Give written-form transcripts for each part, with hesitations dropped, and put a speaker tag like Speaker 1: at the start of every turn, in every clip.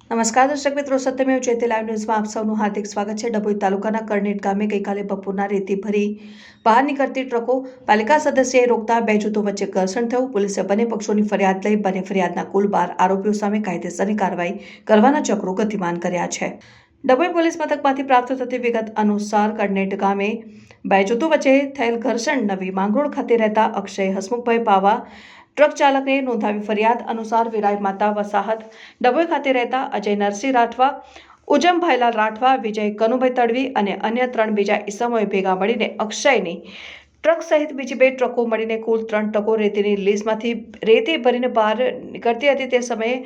Speaker 1: નમસ્કાર દર્શક મિત્રો, સત્યમેવ જયતે લાઈવ ન્યૂઝમાં આપ સૌનું હાર્દિક સ્વાગત છે। ડભોઈ તાલુકાના કરનેટ ગામે ગઈકાલે બપોરના રેતી ભરી બહાર નીકળતી ટ્રકો પાલિકા સદસ્યએ રોકતા બે જૂથો વચ્ચે ઘર્ષણ થયું। પોલીસે બંને પક્ષોની ફરિયાદ લઈ બંને ફરિયાદના કુલ 12 આરોપીઓ સામે કાયદેસરની કાર્યવાહી કરવાના ચક્રો ગતિમાન કર્યા છે। ડભોઈ પોલીસ મથકમાંથી પ્રાપ્ત થતી વિગત અનુસાર કરનેટ ગામે બે જૂથો વચ્ચે થયેલ ઘર્ષણ નવી માંગરોળ ખાતે રહેતા અક્ષય હસમુખભાઈ પાવા ટ્રક ચાલકને નોંધાવી ફરિયાદ અનુસાર વિરાય માતા વસાહત ડભોઈ ખાતે રહેતા અજય નરસિંહ રાઠવા, ઉજમ ભાઈલાલ રાઠવા, વિજય કનુભાઈ તડવી અને અન્ય 3 બીજા ઈસમોએ ભેગા મળીને અક્ષયની ટ્રક સહિત બીજી 2 ટ્રકો મળીને કુલ 3 ટ્રકો રેતીની લીઝમાંથી રેતી ભરીને બહાર નીકળતી હતી। તે સમયે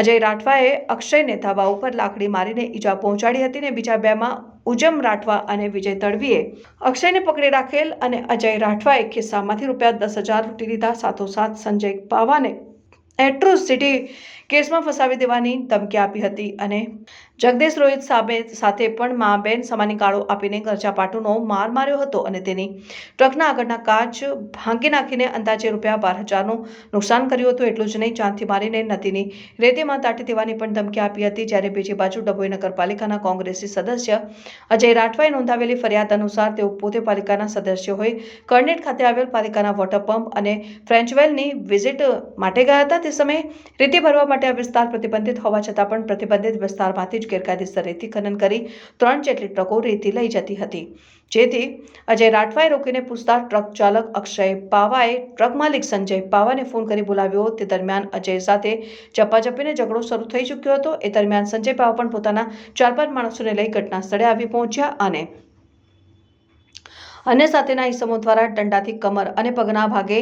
Speaker 1: અજય રાઠવાએ અક્ષયને ધાબા ઉપર લાકડી મારીને ઈજા પહોંચાડી હતી ને બીજા 2માં ઉજમ રાઠવા અને વિજય તડવીએ અક્ષયને પકડી રાખેલ અને અજય રાઠવાએ ખિસ્સામાંથી ₹10,000 લૂંટી લીધા। સાથોસાથ સંજય પાવાને એટ્રોસિટી કેસમાં ફસાવી દેવાની ધમકી આપી હતી અને જગદીશ રોહિત સાથે પણ મા બેન સમાની ગાળો આપીને ગરજાપાટુનો માર માર્યો હતો અને તેની ટ્રકના આગળના કાચ ભાંગી નાખીને અંદાજે ₹12,000નું નુકસાન કર્યું હતું। એટલું જ નહીં, જાનથી મારીને નદીની રેતીમાં દાટી દેવાની પણ ધમકી આપી હતી। જ્યારે બીજી બાજુ ડભોઈ નગરપાલિકાના કોંગ્રેસી સદસ્ય અજય રાઠવાએ નોંધાવેલી ફરિયાદ અનુસાર તેઓ પોતે પાલિકાના સદસ્ય હોય કરનેટ ખાતે આવેલ પાલિકાના વોટર પંપ અને ફ્રેન્ચવેલની વિઝિટ માટે ગયા હતા। તે સમયે રેતી ભરવા માટે આ વિસ્તાર પ્રતિબંધિત હોવા છતાં પણ પ્રતિબંધિત વિસ્તારમાંથી જ ગેરકાયદેસર રેતી ખનન કરી 3 જેટલી ટ્રકો રેતી લઈ જતી હતી, જેથી અજય રાઠવાએ રોકીને પૂછતા ટ્રક ચાલક અક્ષય પાવાએ ટ્રક માલિક સંજય પાવાને ફોન કરી બોલાવ્યો। તે દરમિયાન અજય સાથે ઝપાઝપીને ઝઘડો શરૂ થઈ ચૂક્યો હતો। એ દરમિયાન સંજય પાવા પણ પોતાના 4-5 માણસોને લઈ ઘટના સ્થળે આવી પહોંચ્યા અને અન્ય સાથેના ઈસમો દ્વારા દંડાથી કમર અને પગના ભાગે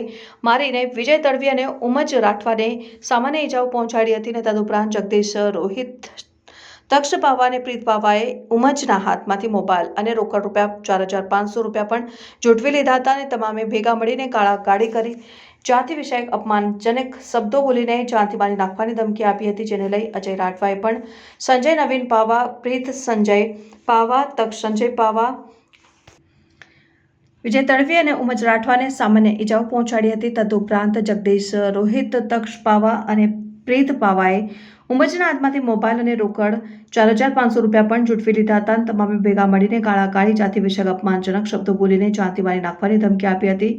Speaker 1: મારીને વિજય તડવી અને ઉમજ રાઠવાને સામાન્ય ઈજાઓ પહોંચાડી હતી અને તદુપરાંત જગદીશ રોહિત, તક્ષ પાવા અને પ્રીત પાવાએ ઉમજના હાથમાંથી મોબાઈલ અને રોકડ ₹4,500 પણ ઝૂંટવી લીધા હતા અને તમામે ભેગા મળીને ગાળાગાળી કરી જાતિ વિષયક અપમાનજનક શબ્દો બોલીને જાનથી મારી નાખવાની ધમકી આપી હતી, જેને લઈ અજય રાઠવાએ પણ સંજય નવીન પાવા, પ્રીત સંજય પાવા, તક્ષ સંજય પાવા, વિજય તડવી અને ઉમજ રાઠવાને સામાન્ય ઈજાઓ પહોંચાડી હતી। તદુપરાંત જગદીશ રોહિત, તક્ષ પાવા અને પ્રીત પાવાએ ઉમજના હાથમાંથી મોબાઈલ અને રોકડ ₹4,500 પણ ઝૂંટવી લીધા હતા અને તમામે ભેગા મળીને ગાળાગાળી, જાતિ વિષયક અપમાનજનક શબ્દો બોલીને જાનથી મારી નાખવાની ધમકી આપી હતી,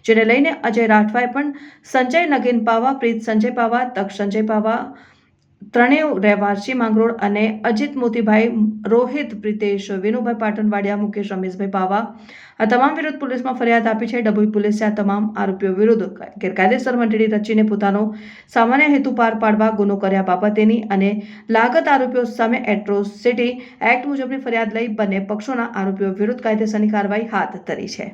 Speaker 1: જેને લઈને અજય રાઠવાએ પણ સંજય નગીન પાવા, પ્રીત સંજય પાવા, તક્ષ સંજય પાવા, ત્રણેય રહેવાસી માંગરોળ અને અજીત મોતીભાઈ, રોહિત પ્રિતેશ, વિનુભાઈ પાટણવાડિયા, મુકેશ રમેશભાઈ પાવા આ તમામ વિરુદ્ધ પોલીસમાં ફરિયાદ આપી છે। ડભોઈ પોલીસે આ તમામ આરોપીઓ વિરુદ્ધ ગેરકાયદેસર મંડળી રચીને પોતાનો સામાન્ય હેતુ પાર પાડવા ગુનો કર્યા બાબતેની અને લાગત આરોપીઓ સામે એટ્રોસિટી એક્ટ મુજબની ફરિયાદ લઈ બંને પક્ષોના આરોપીઓ વિરુદ્ધ કાયદેસરની કાર્યવાહી હાથ ધરી છે।